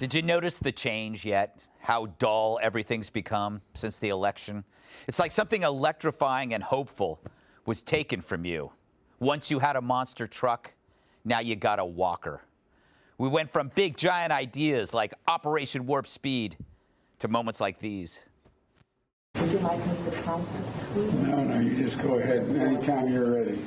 Did you notice the change yet? How dull everything's become since the election? It's like something electrifying and hopeful was taken from you. Once you had a monster truck, now you got a walker. We went from big, giant ideas like Operation Warp Speed to moments like these. Would you like me to count to 3? No, you just go ahead anytime you're ready.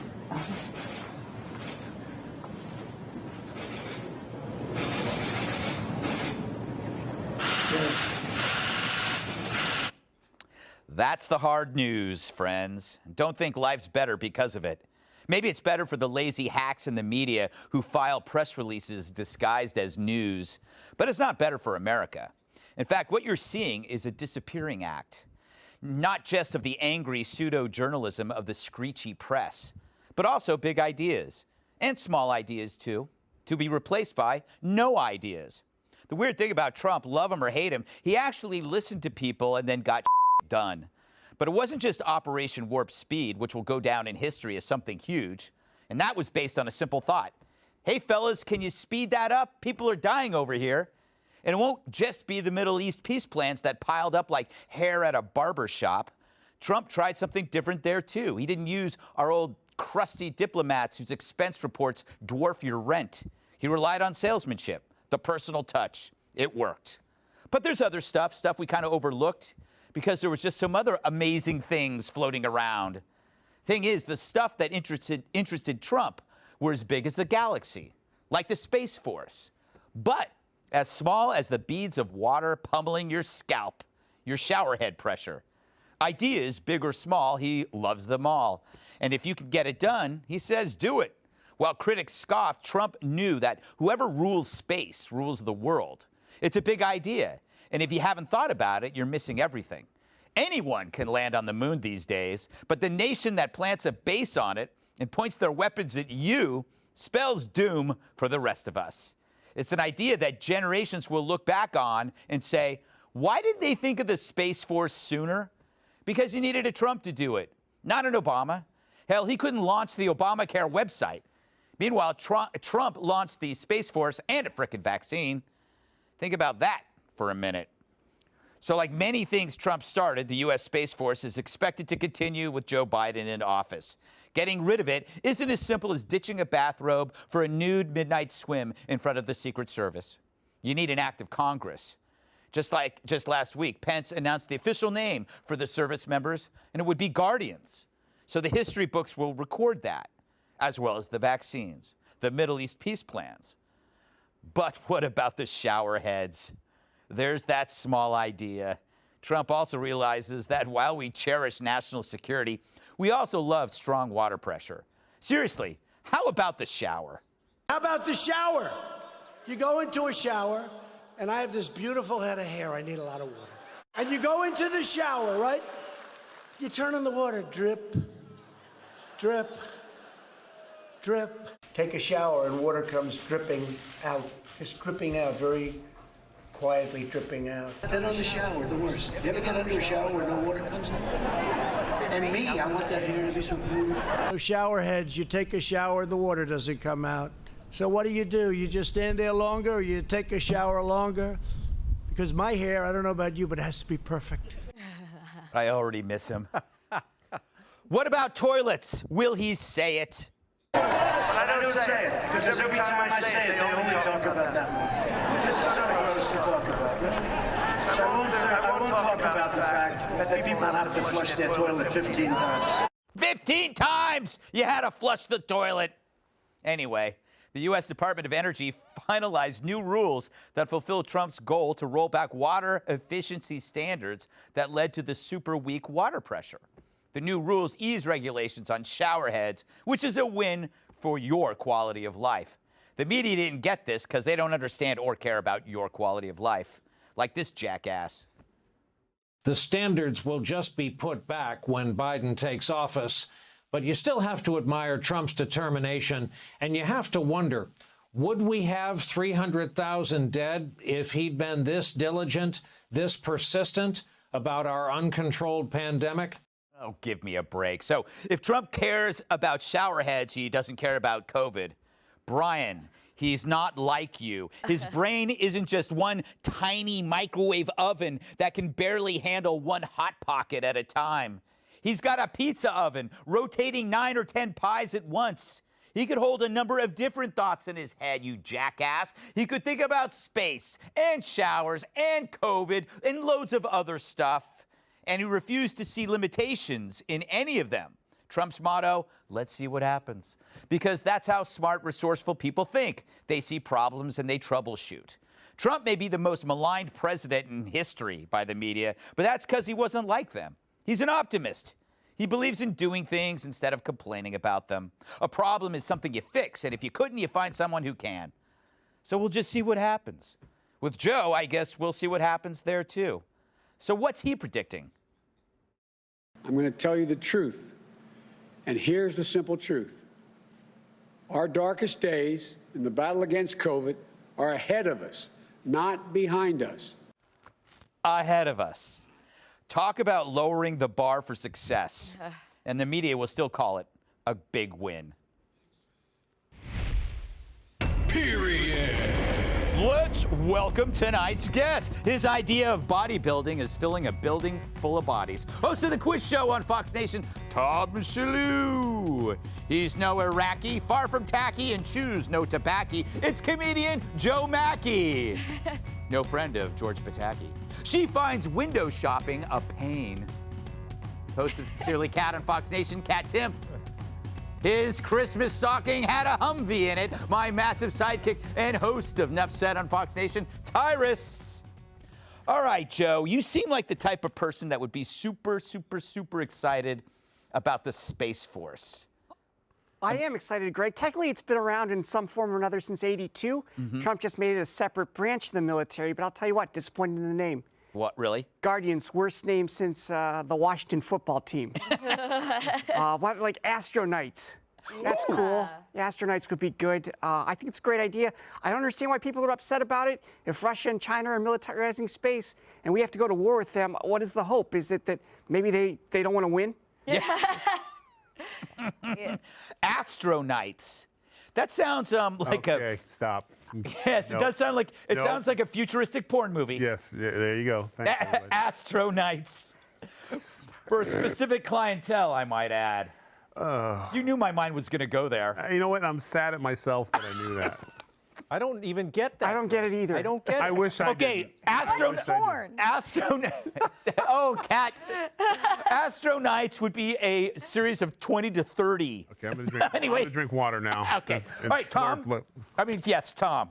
That's the hard news, friends. Don't think life's better because of it. Maybe it's better for the lazy hacks in the media who file press releases disguised as news, but it's not better for America. In fact, what you're seeing is a disappearing act, not just of the angry pseudo-journalism of the screechy press, but also big ideas, and small ideas too, to be replaced by no ideas. The weird thing about Trump, love him or hate him, he actually listened to people and then got done. But it wasn't just Operation Warp Speed, which will go down in history as something huge, and that was based on a simple thought. Hey, fellas, can you speed that up? People are dying over here. And it won't just be the Middle East peace plans that piled up like hair at a barber shop. Trump tried something different there, too. He didn't use our old crusty diplomats whose expense reports dwarf your rent. He relied on salesmanship, the personal touch. It worked. But there's other stuff we kind of overlooked because there was just some other amazing things floating around. Thing is, the stuff that interested Trump were as big as the galaxy, like the Space Force, but as small as the beads of water pummeling your scalp, your shower head pressure. Ideas, big or small, he loves them all. And if you can get it done, he says do it. While critics scoff, Trump knew that whoever rules space rules the world. It's a big idea. And if you haven't thought about it, you're missing everything. Anyone can land on the moon these days, but the nation that plants a base on it and points their weapons at you spells doom for the rest of us. It's an idea that generations will look back on and say, why didn't they think of the Space Force sooner? Because you needed a Trump to do it, not an Obama. Hell, he couldn't launch the Obamacare website. Meanwhile, Trump launched the Space Force and a frickin' vaccine. Think about that for a minute. So like many things Trump started, the U.S. Space Force is expected to continue with Joe Biden in office. Getting rid of it isn't as simple as ditching a bathrobe for a nude midnight swim in front of the Secret Service. You need an act of Congress. Just last week, Pence announced the official name for the service members, and it would be Guardians. So the history books will record that, as well as the vaccines, the Middle East peace plans. But what about the shower heads? There's that small idea. Trump also realizes that while we cherish national security, we also love strong water pressure. Seriously, how about the shower? How about the shower? You go into a shower, and I have this beautiful head of hair. I need a lot of water. And you go into the shower, right? You turn on the water, drip, drip, drip. Take a shower, and water comes dripping out. Just dripping out, very quietly dripping out. Then on the shower, the worst. You ever get under a shower where no water comes in? And me, I want that hair to be so beautiful. So shower heads, you take a shower, the water doesn't come out. So what do? You just stand there longer, or you take a shower longer? Because my hair, I don't know about you, but it has to be perfect. I already miss him. What about toilets? Will he say it? But I don't say it, because every time I say it, they only talk about that. There's something else to talk about. So I won't talk about the fact that people have to flush their toilet 15 times. 15 times you had to flush the toilet. Anyway, the U.S. Department of Energy finalized new rules that fulfill Trump's goal to roll back water efficiency standards that led to the super weak water pressure. The new rules ease regulations on shower heads, which is a win for your quality of life. The media didn't get this because they don't understand or care about your quality of life, like this jackass. The standards will just be put back when Biden takes office, but you still have to admire Trump's determination, and you have to wonder, would we have 300,000 dead if he'd been this diligent, this persistent about our uncontrolled pandemic? Oh, give me a break. So if Trump cares about shower heads, he doesn't care about COVID. Brian, He's not like you. His brain isn't just one tiny microwave oven that can barely handle one Hot Pocket at a time. He's got a pizza oven, rotating 9 or 10 pies at once. He could hold a number of different thoughts in his head, you jackass. He could think about space and showers and COVID and loads of other stuff. And he refused to see limitations in any of them. Trump's motto, let's see what happens. Because that's how smart, resourceful people think. They see problems and they troubleshoot. Trump may be the most maligned president in history by the media, but that's because he wasn't like them. He's an optimist. He believes in doing things instead of complaining about them. A problem is something you fix, and if you couldn't, you find someone who can. So we'll just see what happens. With Joe, I guess we'll see what happens there too. So what's he predicting? I'm going to tell you the truth. And here's the simple truth. Our darkest days in the battle against COVID are ahead of us, not behind us. Ahead of us. Talk about lowering the bar for success. And the media will still call it a big win. Period. Let's welcome tonight's guest. His idea of bodybuilding is filling a building full of bodies. Host of the quiz show on Fox Nation, Tom Shalhoub. He's no Iraqi, far from tacky, and chews no tobacco. It's comedian Joe Mackey. No friend of George Pataki. She finds window shopping a pain. Host of Sincerely Cat on Fox Nation, Cat Timpf. His Christmas stocking had a Humvee in it. My massive sidekick and host of Nuff Said on Fox Nation, Tyrus. All right, Joe, you seem like the type of person that would be super, super, super excited about the Space Force. I am excited, Greg. Technically, it's been around in some form or another since '82. Trump just made it a separate branch of the military, but I'll tell you what, disappointed in the name. What, really? Guardians, worst name since the Washington football team. What, like Astronauts? That's cool. The Astronauts could be good. I think it's a great idea. I don't understand why people are upset about it. If Russia and China are militarizing space and we have to go to war with them, what is the hope? Is it that maybe they don't want to win? Astronauts. That sounds like okay, stop. Yes, it does sound like sounds like a futuristic porn movie. Yes, there you go. Thanks, Astronauts. For a specific clientele, I might add. You knew my mind was going to go there. You know what? I'm sad at myself that I knew that. I don't even get that. I don't get it either. I don't get it. I wish I did. Oh, Cat. Astronauts would be a series of 20 to 30. Okay, I'm going to drink. Anyway. I'm going to drink water now. Okay. And All right, Tom. slurp. Yes, Tom.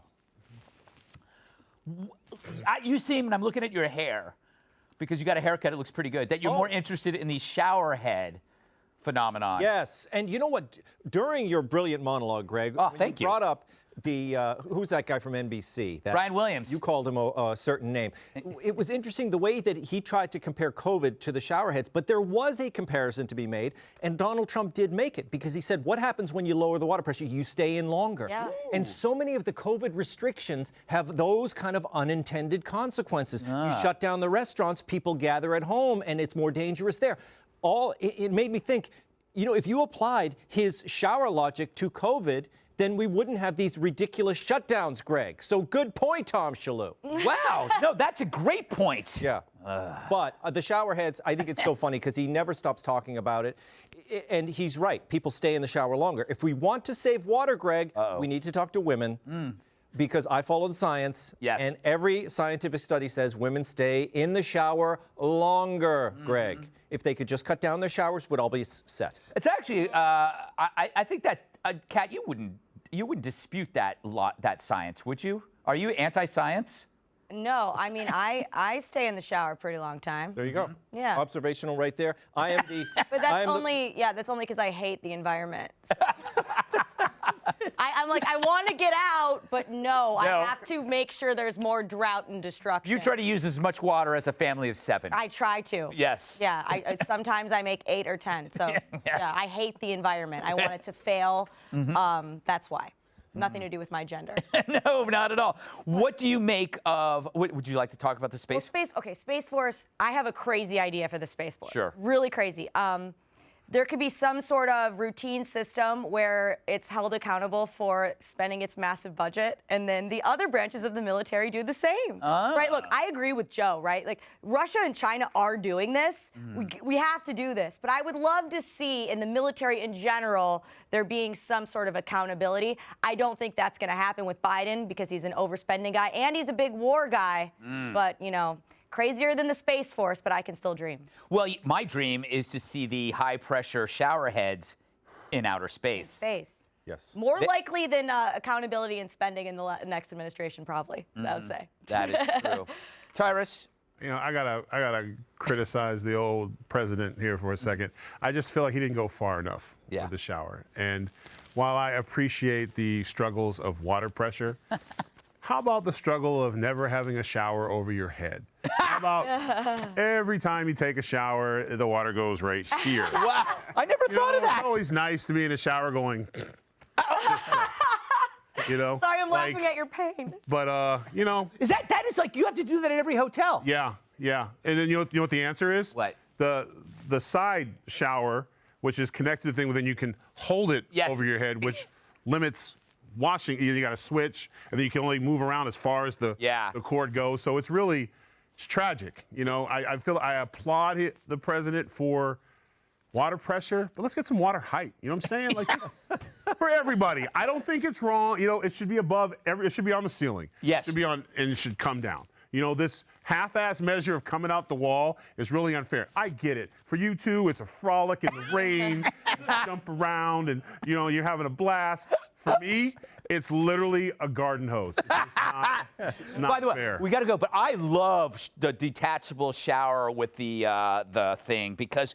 You seem, and I'm looking at your hair, because you got a haircut, it looks pretty good, that you're more interested in the shower head phenomenon. Yes, and you know what? During your brilliant monologue, Greg, thank you. Brought up the who's that guy from NBC? Brian Williams. You called him a certain name. It was interesting the way that he tried to compare COVID to the shower heads, but there was a comparison to be made, and Donald Trump did make it because he said, what happens when you lower the water pressure? You stay in longer. Yeah. And so many of the COVID restrictions have those kind of unintended consequences. You shut down the restaurants, people gather at home, and it's more dangerous there. It made me think, you know, if you applied his shower logic to COVID, then we wouldn't have these ridiculous shutdowns, Greg. So good point, Tom Shalhoub. Wow. No, that's a great point. Yeah. But the shower heads, I think it's so funny because he never stops talking about it. And he's right. People stay in the shower longer. If we want to save water, Greg, we need to talk to women. Because I follow the science, and every scientific study says women stay in the shower longer, Greg. If they could just cut down their showers, we'd all be set. It's actually, I think that, Kat, you wouldn't dispute that science, would you? Are you anti-science? No, I mean, I stay in the shower a pretty long time. There you go. Yeah. Observational right there. I am the... But that's only because I hate the environment. I'm like, I want to get out, but no, I have to make sure there's more drought and destruction. You try to use as much water as a family of 7. I try to. Yes. Yeah, sometimes I make 8 or 10. So, yeah, I hate the environment. I want it to fail. That's why. Nothing to do with my gender. No, not at all. What do you make of, would you like to talk about the Space? Well, Space Force, I have a crazy idea for the Space Force. Sure. Really crazy. there could be some sort of routine system where it's held accountable for spending its massive budget, and then the other branches of the military do the same. Right? Look, I agree with Joe, right? Like, Russia and China are doing this. We have to do this. But I would love to see in the military in general there being some sort of accountability. I don't think that's going to happen with Biden because he's an overspending guy and he's a big war guy. But, you know, crazier than the Space Force, but I can still dream. Well, my dream is to see the high-pressure shower heads in outer space. Yes. More likely than accountability and spending in the next administration, probably, I would say. That is true. Tyrus? You know, I gotta criticize the old president here for a second. I just feel like he didn't go far enough with the shower. And while I appreciate the struggles of water pressure, how about the struggle of never having a shower over your head? How about every time you take a shower, the water goes right here? Wow, I never thought of that. It's always nice to be in a shower going, you know? Sorry, I'm laughing at your pain. But, you know. That is like, you have to do that at every hotel. Yeah. And then you know what the answer is? What? The side shower, which is connected to the thing, but then you can hold it over your head, which limits washing. You got to switch, and then you can only move around as far as the cord goes. So it's tragic. You know, I applaud the president for water pressure, but let's get some water height. You know what I'm saying? Like, for everybody. I don't think it's wrong. You know, it should be it should be on the ceiling. Yes. It should be on, and it should come down. You know, this half-ass measure of coming out the wall is really unfair. I get it. For you two, it's a frolic in the rain, you jump around, and, you know, you're having a blast. For me, it's literally a garden hose. It's just not By the way, fair. we got to go, but I love the detachable shower with the thing because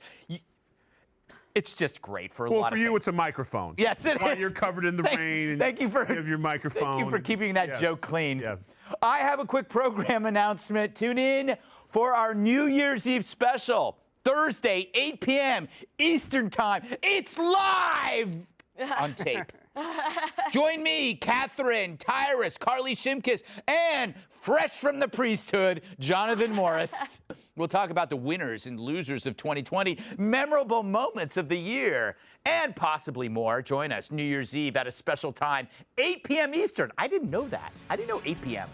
it's just great for a lot of for you, things. it's a microphone. Yes, it While is. you're covered in the rain. And thank you for you have your microphone. Thank you for keeping that joke clean. Yes. I have a quick program announcement. Tune in for our New Year's Eve special, Thursday, 8 p.m. Eastern Time. It's live on tape. Join me, Catherine, Tyrus, Carly Shimkus, and fresh from the priesthood, Jonathan Morris. We'll talk about the winners and losers of 2020, memorable moments of the year, and possibly more. Join us New Year's Eve at a special time, 8 p.m. Eastern. I didn't know that. I didn't know 8 p.m.